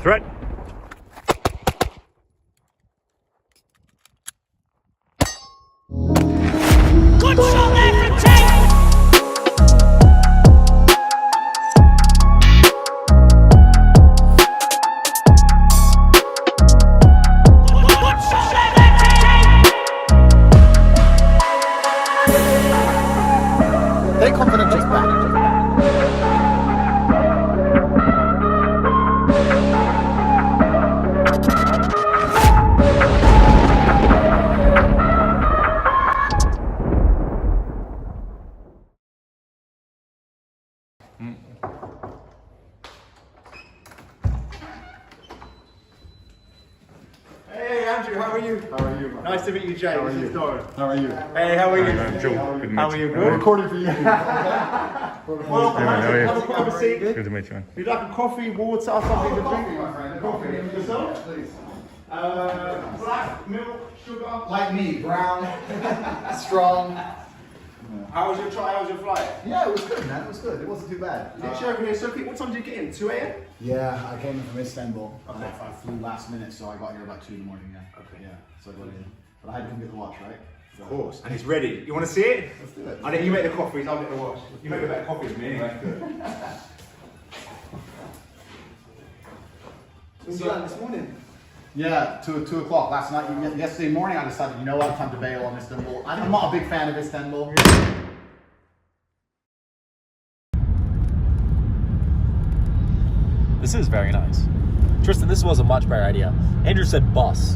Threat. Good shot there from Tate. Good shot there, Tate. Tate Confidential's back. Hey Andrew, how are you? How are you? Nice to meet you, Jay. How are This you? is Doran. How are you? Hey, how are you? Joe, good to How meet are you. you? We're Good. recording for you. Welcome. Hey, man, how are you? Have a seat. Good to meet you, man. You'd like a coffee, water, something to drink? my friend. Coffee. Yourself? Please. Black, milk, sugar. Like me, brown, strong. How was your try? How was your flight? Yeah, it was good, man. It was good. It wasn't too bad. Did you over here so quick? What time did you get in? 2 a.m.? Yeah, I came in from Istanbul. Okay. I flew last minute, so I got here about 2 in the morning. Yeah. Okay. Yeah. So I got in, but I had to come get the watch, right? So, Of course. And it's ready. You want to see it? Let's do it. I think you make the coffees, I'll get the wash. You make a better coffee than me anyway. What's done this morning? Yeah, 2 o'clock last night. Yesterday morning, I decided, you know what, time to bail on Istanbul. I'm not a big fan of Istanbul. This is very nice. Tristan, this was a much better idea. Andrew said bus.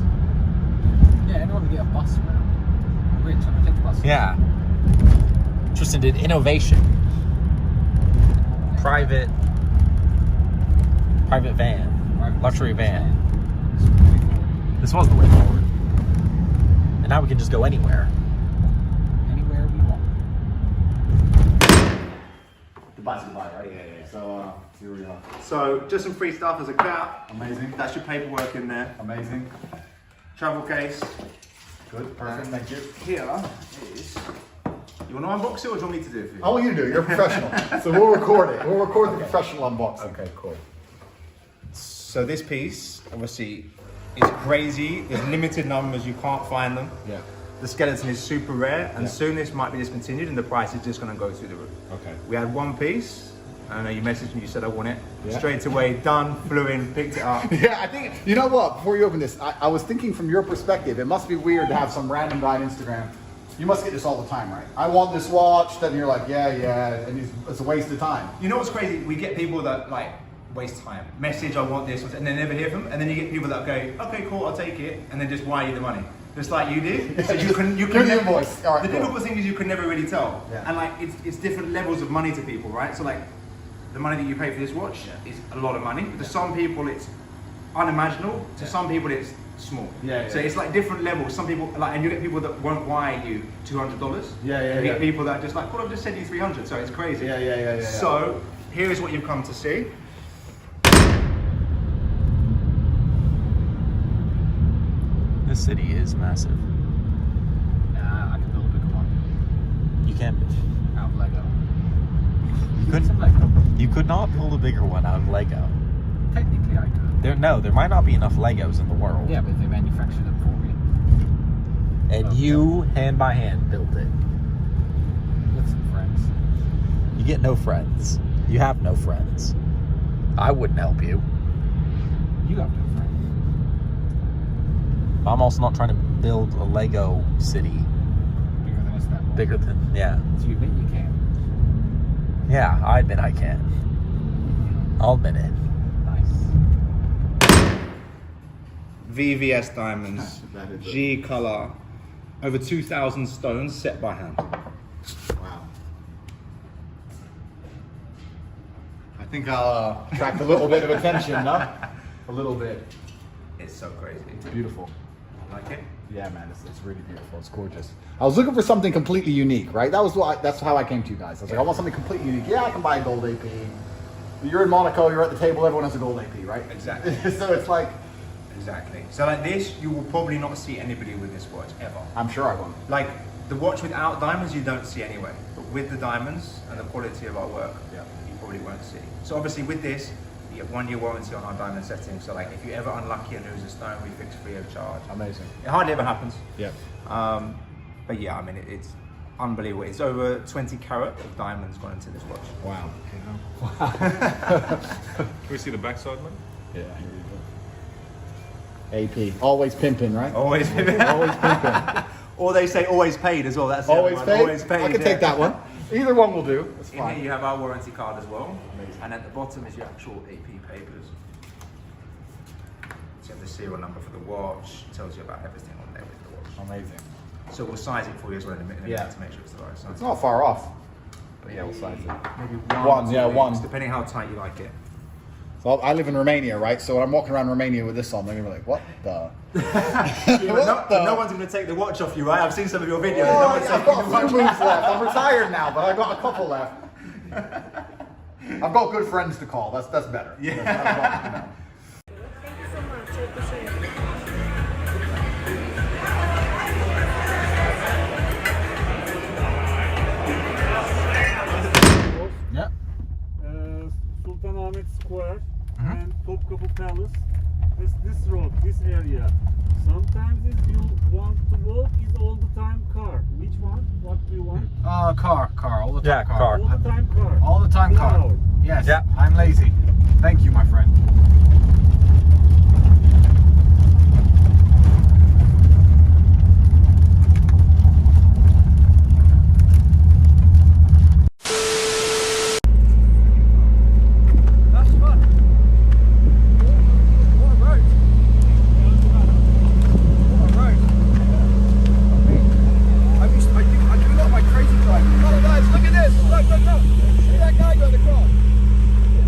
Yeah, anyone can get a bus around. Rich, I can take the bus. Yeah. Tristan did innovation. Private van. Luxury van. This was the way forward. And now we can just go anywhere. Anywhere we want. Goodbye's goodbye, right? Yeah. So, here we are. So, just some free stuff as a cat. Amazing. That's your paperwork in there. Amazing. Travel case. Good. Perfect. Thank you. Here is. You want to unbox it or do you want me to do it for you? I want you to do it. You're a professional. So we'll record it. We'll record the professional unboxing. Okay, cool. So this piece, obviously, is crazy. There's limited numbers, you can't find them. Yeah. The skeleton is super rare, and Yeah. soon this might be discontinued, and the price is just going to go through the roof. Okay. We had one piece. I know you messaged me, you said I want it. Yeah. Straight away, done, flew in, picked it up. Yeah, I think, you know what, before you open this, I was thinking from your perspective, it must be weird to have some random guy on Instagram. You must get this all the time, right? I want this watch, then you're like, yeah, and it's a waste of time. You know what's crazy? We get people that like waste time. Message, I want this, and then never hear from them. And then you get people that go, okay, cool, I'll take it, and then just wire you the money. Just like you did. So you can Give the never- invoice. All right, the cool. difficult thing is you can never really tell. Yeah. And like it's different levels of money to people, right? So like the money that you pay for this watch is a lot of money. To some people it's unimaginable. To some people it's small. Yeah. So it's like different levels. Some people like, and you get people that won't wire you $200. Yeah. You get people that are just like, well, I've just sent you 300. So it's crazy. Yeah. So here is what you've come to see. This city is massive. Nah, I can build a bigger one. You can. Out of Lego. You Some couldn't. Lego. You could not build a bigger one out of Lego. Technically, I could. There might not be enough Legos in the world. Yeah, but they manufacture them for me. And you, hand by hand, built it. With some friends. You get no friends. You have no friends. I wouldn't help you. You have no friends. I'm also not trying to build a Lego city Bigger than Istanbul. bigger than, yeah. So you admit you can. Yeah, I admit I can. I'll admit it. Nice. VVS diamonds, That is it. G color, over 2,000 stones set by hand. Wow. I think I'll attract a little bit of attention, no? A little bit. It's so crazy. Beautiful. Like it? Yeah, man, it's really beautiful. It's gorgeous. I was looking for something completely unique, right? That's how I came to you guys. I was like, I want something completely unique. Yeah, I can buy a gold AP. You're in Monaco, you're at the table, everyone has a gold AP, right? Exactly. So it's like, Exactly. So like this, you will probably not see anybody with this watch ever. I'm sure I won't. Like the watch without diamonds, you don't see anyway. But with the diamonds and the quality of our work, Yeah. you probably won't see. So obviously with this, You get 1 year warranty on our diamond settings. So like, if you're ever unlucky and lose a stone, we fix free of charge. Amazing. It hardly ever happens. Yeah. But yeah, I mean, it's unbelievable. It's over 20 carat of diamonds gone into this watch. Wow. Can we see the backside, man? Yeah, here we go. AP. Always pimping, right? Always Always pimping. Or they say always paid as well. That's the other Always one. paid? Always paid. I can take that one. Either one will do. That's In fine. here you have our warranty card as well. Amazing. And at the bottom is your actual AP papers. So you have the serial number for the watch. It tells you about everything on there with the watch. Amazing. So we'll size it for you as well in a minute Yeah. to make sure it's the right size. It's not far off. But yeah, we'll size it. Maybe One, or two yeah, weeks, one. depending how tight you like it. So I live in Romania, right? So when I'm walking around Romania with this on, they're gonna be like, "What the?" No one's going to take the watch off you, right? I've seen some of your videos. Oh, No one's I've taking the got a watch few moves left. I'm retired now, but I've got a couple left. I've got good friends to call. That's better. Yeah. That's not, Thank you so much. I appreciate it. Yeah. Sultanahmet Square and Topkapı Palace. This road, this area. Sometimes if you want to walk, is all the time car. Which one? What do you want? Car, all the time. Yeah, car. All the time car. All the time car. Flower. Yes. Yeah. I'm lazy. Thank you, my friend.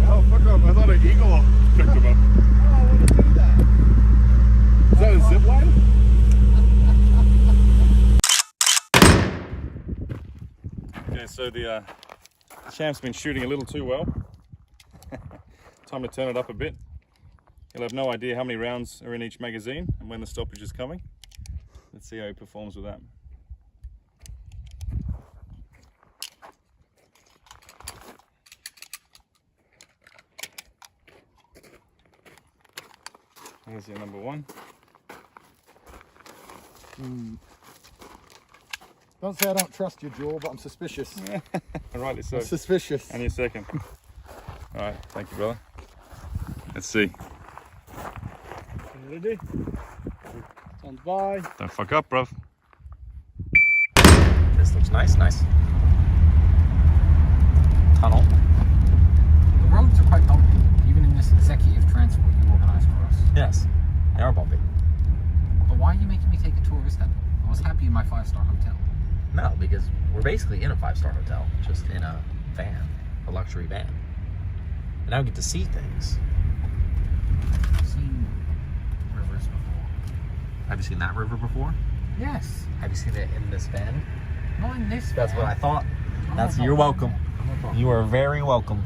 Oh, fuck up. I thought an eagle picked him up. Is that a zip line? Okay, so the champ's been shooting a little too well. Time to turn it up a bit. He'll have no idea how many rounds are in each magazine and when the stoppage is coming. Let's see how he performs with that. Here's your number one. Don't say I don't trust you, Joel, but I'm suspicious. Rightly so. Suspicious. And your second. All right, thank you, brother. Let's see. Ready? Stand by. Don't fuck up, bruv. This looks nice. Tunnel. The roads are quite bumpy, even in this executive transport you organised for us. Yes, they are bumpy. But why are you making me take a tour of this then? I was happy in my 5-star hotel. No, because we're basically in a 5-star hotel, just in a van, a luxury van. And now we get to see things. I've seen rivers before. Have you seen that river before? Yes. Have you seen it in this van? Not in this That's van. what I thought. That's no you're problem. welcome. No problem. You are very welcome.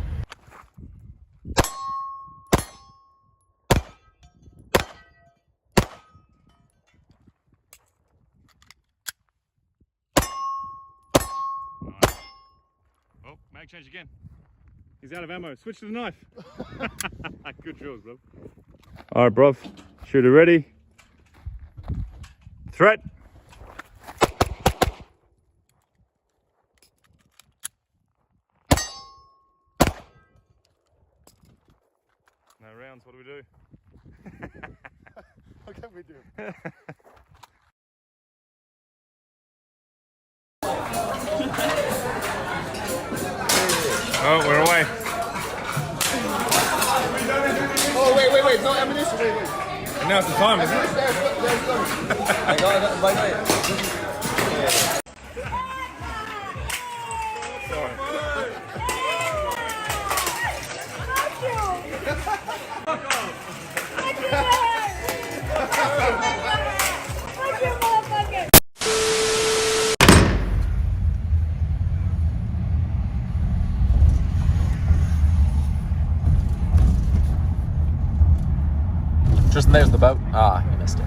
Oh, mag change again. He's out of ammo. Switch to the knife. Good drills, bro. All right, bruv. Shooter ready. Threat. No rounds. What do we do? What can we do? Oh, we're away. Oh, wait. No ammunition. Wait. And now's the time, isn't it? Just there's the boat. Ah, you missed it.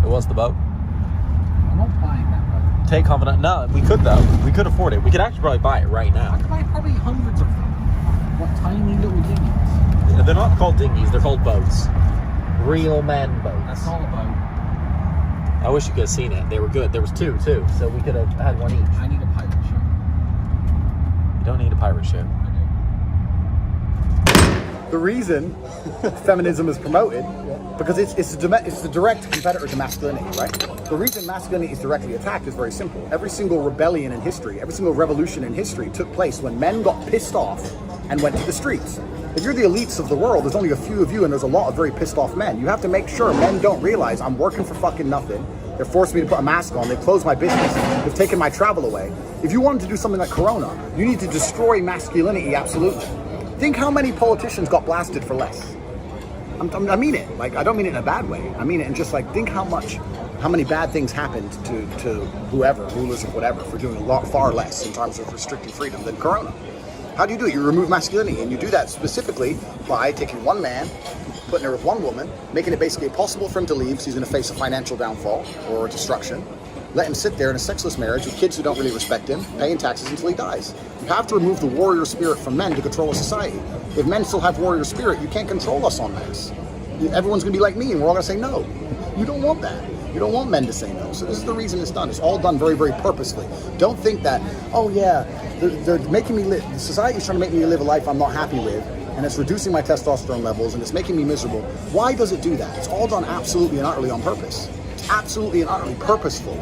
It was the boat. I'm not buying that boat. Tate Confidential. No, we could though. We could afford it. We could actually probably buy it right I now. could buy probably hundreds of them. What tiny little dinghies. they're not called dinghies, they're called boats. Real man boats. That's all about. I wish you could have seen it. They were good. There was two, too, so we could have had one each. I need a pirate ship. You don't need a pirate ship. I The reason feminism is promoted, because it's the direct competitor to masculinity, right? The reason masculinity is directly attacked is very simple. Every single rebellion in history, every single revolution in history took place when men got pissed off and went to the streets. If you're the elites of the world, there's only a few of you and there's a lot of very pissed off men. You have to make sure men don't realize I'm working for fucking nothing. They're forcing me to put a mask on. They've closed my business. They've taken my travel away. If you wanted to do something like Corona, you need to destroy masculinity, absolutely. Think how many politicians got blasted for less. I mean it. Like, I don't mean it in a bad way. I mean it in just like, think how many bad things happened to whoever, rulers or whatever, for doing a lot far less in terms of restricting freedom than Corona. How do you do it? You remove masculinity, and you do that specifically by taking one man, putting her with one woman, making it basically impossible for him to leave because he's going to face a financial downfall or destruction. Let him sit there in a sexless marriage with kids who don't really respect him, paying taxes until he dies. You have to remove the warrior spirit from men to control a society. If men still have warrior spirit, you can't control us en masse. Everyone's going to be like me, and we're all going to say no. You don't want that. You don't want men to say no. So this is the reason it's done. It's all done very, very purposefully. Don't think that, oh yeah, they're making me live, society's trying to make me live a life I'm not happy with, and it's reducing my testosterone levels, and it's making me miserable. Why does it do that? It's all done absolutely and utterly on purpose. It's absolutely and utterly purposeful.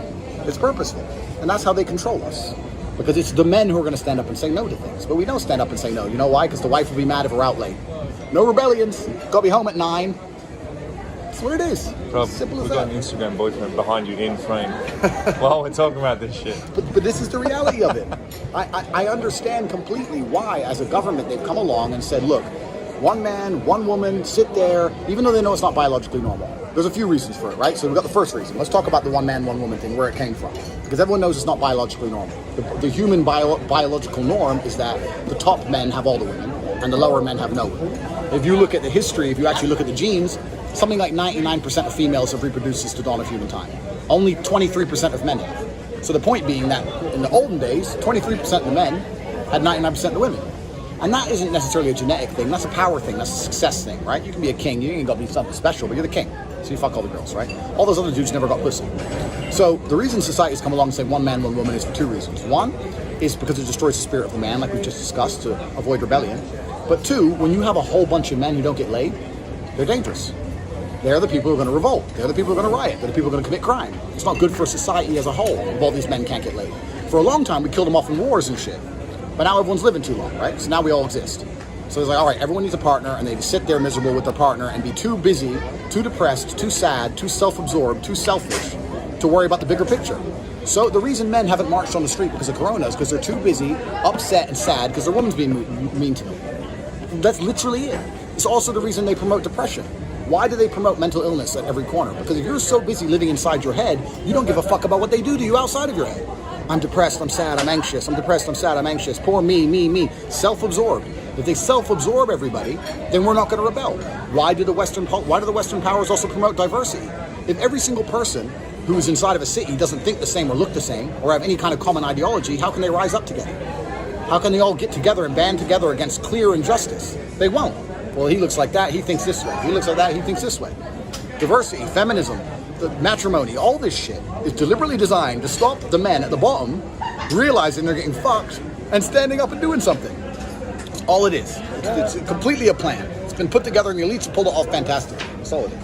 It's purposeful. And that's how they control us. Because it's the men who are going to stand up and say no to things. But we don't stand up and say no. You know why? Because the wife will be mad if we're out late. No rebellions. Got to be home at 9. That's what it is. Rob, Simple as we've got that. an Instagram boyfriend behind you in frame while we're talking about this shit. But this is the reality of it. I understand completely why, as a government, they've come along and said, look, one man, one woman, sit there, even though they know it's not biologically normal. There's a few reasons for it, right? So we've got the first reason. Let's talk about the one man, one woman thing, where it came from. Because everyone knows it's not biologically normal. The human biological norm is that the top men have all the women and the lower men have no women. If you look at the history, if you actually look at the genes, something like 99% of females have reproduced since the dawn of human time. Only 23% of men have. So the point being that in the olden days, 23% of the men had 99% of the women. And that isn't necessarily a genetic thing, that's a power thing, that's a success thing, right? You can be a king, you ain't got to be something special, but you're the king. So you fuck all the girls, right? All those other dudes never got pussy. So the reason society's come along and said one man, one woman is for two reasons. One is because it destroys the spirit of the man, like we've just discussed, to avoid rebellion. But two, when you have a whole bunch of men who don't get laid, they're dangerous. They're the people who are going to revolt. They're the people who are going to riot. They're the people who are going to commit crime. It's not good for society as a whole if all these men can't get laid. For a long time, we killed them off in wars and shit. But now everyone's living too long, right? So now we all exist. So it's like, all right, everyone needs a partner, and they just sit there miserable with their partner and be too busy, too depressed, too sad, too self-absorbed, too selfish to worry about the bigger picture. So the reason men haven't marched on the street because of Corona is because they're too busy, upset and sad because their woman's being mean to them. That's literally it. It's also the reason they promote depression. Why do they promote mental illness at every corner? Because if you're so busy living inside your head, you don't give a fuck about what they do to you outside of your head. I'm depressed, I'm sad, I'm anxious. I'm depressed, I'm sad, I'm anxious. Poor me, me, me. Self-absorbed. If they self-absorb everybody, then we're not going to rebel. Why do the Western powers also promote diversity? If every single person who is inside of a city doesn't think the same or look the same or have any kind of common ideology, how can they rise up together? How can they all get together and band together against clear injustice? They won't. Well, he looks like that, he thinks this way. He looks like that, he thinks this way. Diversity, feminism, the matrimony, all this shit is deliberately designed to stop the men at the bottom realizing they're getting fucked and standing up and doing something. That's all it is. It's completely a plan. It's been put together and the elites have pulled it off fantastically. That's all it is.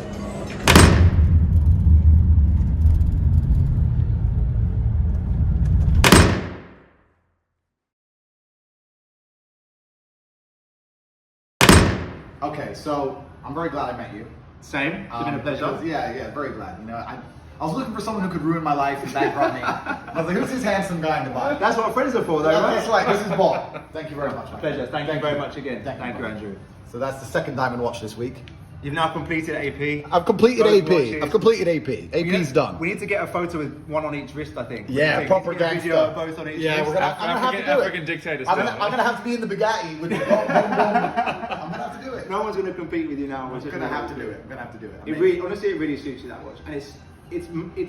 Okay, so I'm very glad I met you. Same. It's been a pleasure. Yeah, very glad. You know, I was looking for someone who could ruin my life and bankrupt me. I was like, who's this handsome guy in the bar? That's what friends are for, though, Yeah, right? that's right. This is Bob. Thank you very much. man. Pleasure. Thank you very much again. Thank you, Andrew. So that's the second Diamond Watch this week. You've now completed AP. I've completed Both AP. watches. I've completed AP. AP's done. We need to get a photo with one on each wrist, I think. Yeah, We proper need to get a video gangster. of both on each Yeah, wrist. I'm gonna have to do African it. dictator I'm style. gonna have to be in the Bugatti with the boom, boom, boom. I'm gonna have to do it. No one's going to compete with you now. I'm gonna have to do it. I'm gonna have to do it. It really, honestly, it really suits you, that watch. And it's it's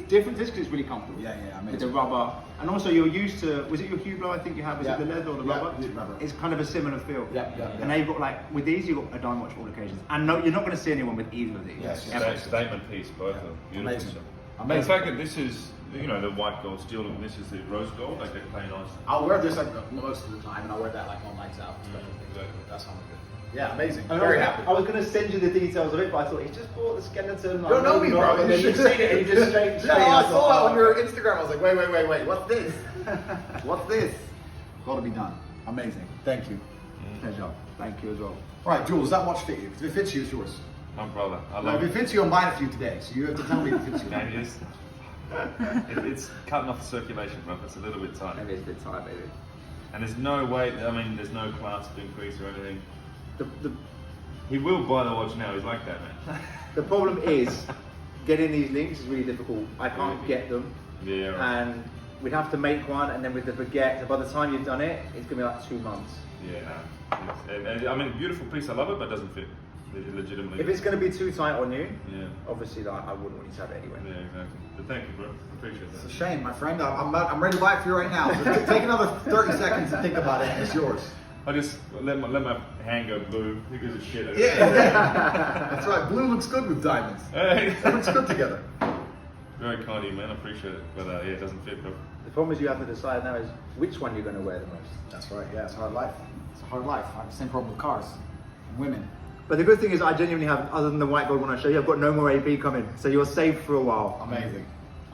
different because it's really comfortable. Yeah, amazing. With the rubber, and also you're used to. Was it your Hublot? I think you had. Was Yeah. it the leather or the Yeah, rubber? it's rubber. It's kind of a similar feel. Yeah. And now you've got like with these, you've got a diamond watch for all occasions. And no, you're not going to see anyone with either of these. Yes. ever. Statement piece, both of them. Beautiful. Amazing. stuff. Amazing. In fact, this is, you know, the white gold steel, and this is the rose gold. Like they're playing nice. I'll wear this like most of the time, and I'll wear that like on nights out. Exactly. That sounds good. Yeah, amazing. I Very happy. was going to send you the details of it, but I thought he just bought the skeleton. You don't know me, bro. And then you've seen it, and you just straight. Yeah, I saw it on your Instagram. I was like, wait. What's this? What's this? Got to be done. Amazing. Thank you. Pleasure. Thank you as well. All right, Jules, that watch fit you? If it fits you, it's yours. My brother. I Now, love if it fits you, I'm buying a few today. So you have to tell me if it fits you. Maybe it's cutting off the circulation, bro. It's a little bit tight. Maybe it's a bit tight, maybe. And there's no way, I mean, there's no clasp increase or anything. The He will buy the watch now, he's like that, man. The problem is getting these links is really difficult. I can't get them, Yeah, right. and we'd have to make one, and then we'd forget. So by the time you've done it, it's gonna be like 2 months. Yeah, no. I mean, beautiful piece, I love it, but it doesn't fit. Legitimately. If it's gonna be too tight on you, Yeah. obviously like, I wouldn't want you to have it anyway. Yeah, exactly. But thank you, bro. I appreciate It's a that. shame, my friend. I'm ready to buy it for you right now. So take another 30 seconds to think about it, and it's yours. I just let my hand go blue. Who gives a shit? Yeah. That's right. Blue looks good with diamonds. Hey. It looks good together. Very kind of you, man. I appreciate it. But yeah, it doesn't fit, bro. The problem is you have to decide now is which one you're gonna wear the most. That's right. Yeah, it's a hard life. It's a hard life. I have the same problem with cars and women. But the good thing is I genuinely have, other than the white gold one I show you, I've got no more AB coming. So you're safe for a while. Amazing.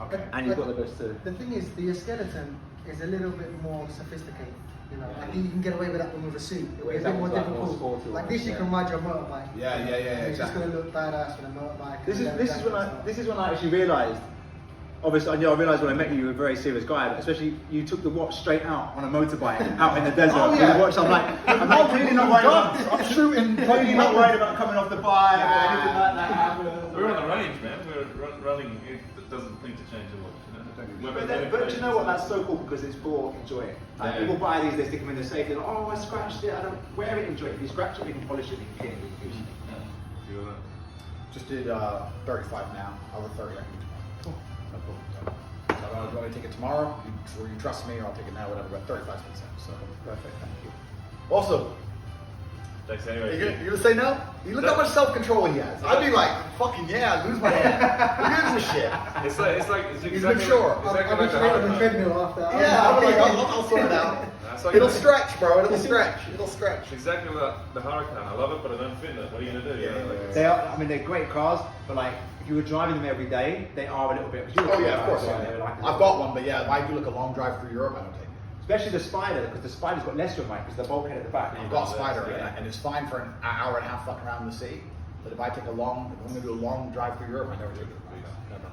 Okay. And you've got the best too. The thing is, the skeleton is a little bit more sophisticated. You know, I think you can get away with that one with a suit. It'll be a bit more difficult. Like this, you can ride your motorbike. Yeah, It's just exactly. gonna look badass with a motorbike. This and is when I actually realised. Obviously, I realised when I met you, you were a very serious guy. But especially, you took the watch straight out on a motorbike out in the desert. Oh, with yeah. the watch. I'm like clearly not worried about. I'm shooting. Clearly not worried about coming off the bike or anything like that. We're on the range, man. We're running. It doesn't need to change a lot. You know? But you know what? That's so cool because it's for enjoy it. Like, Yeah. people buy these, they stick them in the safe. They're like, oh, I scratched it. I don't wear it. Enjoy it. If you scratch it, you can polish it. You can clean it. You can use it. Feel that? Just did 35 now. I'll 30 I can do tomorrow. No problem. So I don't know, do you take it tomorrow? Or you trust me, or I'll take it now, whatever. But 35 cents. So Perfect. Thank you. also, Thanks you anyway. gonna say no? You look how much self-control he has. I'd be like, fucking yeah, I'd lose my hand. Who gives a shit? It's He's exactly mature. Exactly I'm like just the on the hurricane. treadmill after. Yeah, I'm like, I'll sort it out. That's like It'll the- stretch, bro. It'll stretch. It'll stretch. It's exactly like the Hurricane. I love it, but I don't fit it. What are you gonna do? You know, like it's- They are. I mean, they're great cars, but like if you were driving them every day, they are a little bit. Oh yeah, of course. They're like- I've got one, but yeah, if I do like a long drive through Europe, I don't take it. Especially the Spider, because the Spider's got less room, right? Because the bulkhead at the back. I've got a Spider, Yeah. and it's fine for an hour and a half fucking around the city. But if I take if I'm gonna do a long drive through Europe, I never take it. Never.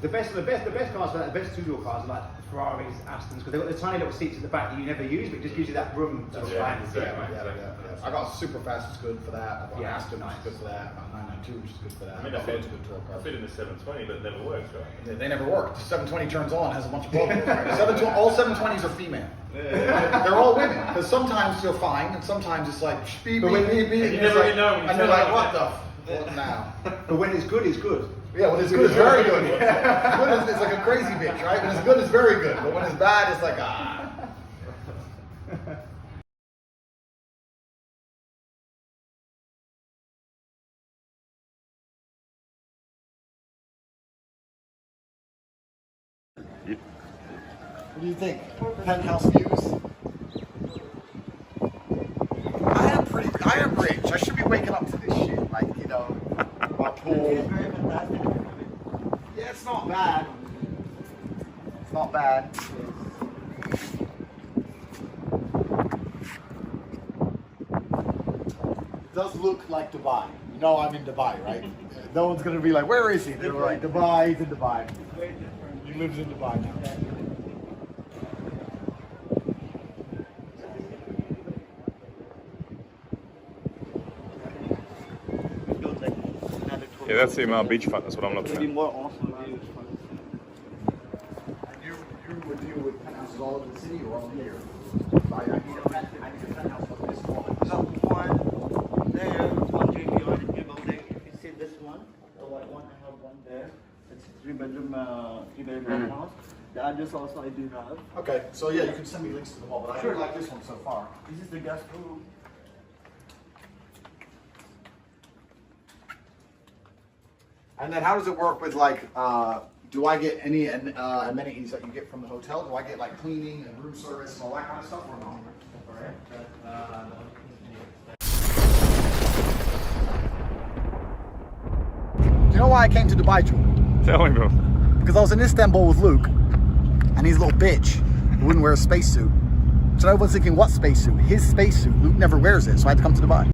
The best cars for that, the best two-door cars are like the Ferraris, Astons, because they've got the tiny little seats at the back that you never use, but it just gives you that room to Yeah, expand. exactly. Yeah. I got super fast, it's good for that. I've got Yeah, Aston, nice. which is good for that. I've got 992, which is good for that. I mean, I I've got loads of good tour I cars. fit in the 720, but it never works, right? They never work. The 720 turns on, has a bunch of problems. All 720s are female. Yeah. They're all women. Because sometimes you're fine, and sometimes it's like beep, beep, beep, beep. And you never really know when you And you're turn like, on. what the fuck now? But when it's good, it's good. Yeah, when it's good, it's very good. Good is, it's like a crazy bitch, right? When it's good, it's very good. But when it's bad, it's like, ah. What do you think? Penthouse views? I am rich. I should be waking up to this shit. Like, you know, my pool. Yeah, it's not bad. It's not bad. It does look like Dubai. You know I'm in Dubai, right? No one's gonna be like, where is he? They're like, Dubai, he's in Dubai. He lives in Dubai now. Yeah, that's the beach front. That's what I'm looking at. You would deal with penthouses all over the city or all here? I need a penthouse like this small. One there, one JP building. If you see this one, the white one, I have one there. It's 3-bedroom in-laid house. The address also I do have. Okay, so yeah, you can send me links to them all, but I Sure. really like this one so far. This is the guest room. And then how does it work with like, do I get any amenities that you get from the hotel? Do I get like cleaning and room service and all that kind of stuff or no? Do you know why I came to Dubai, Jordan? Tell me, bro. Because I was in Istanbul with Luke, and he's a little bitch who wouldn't wear a spacesuit. So everyone's thinking, what spacesuit? His spacesuit. Luke never wears it, so I had to come to Dubai.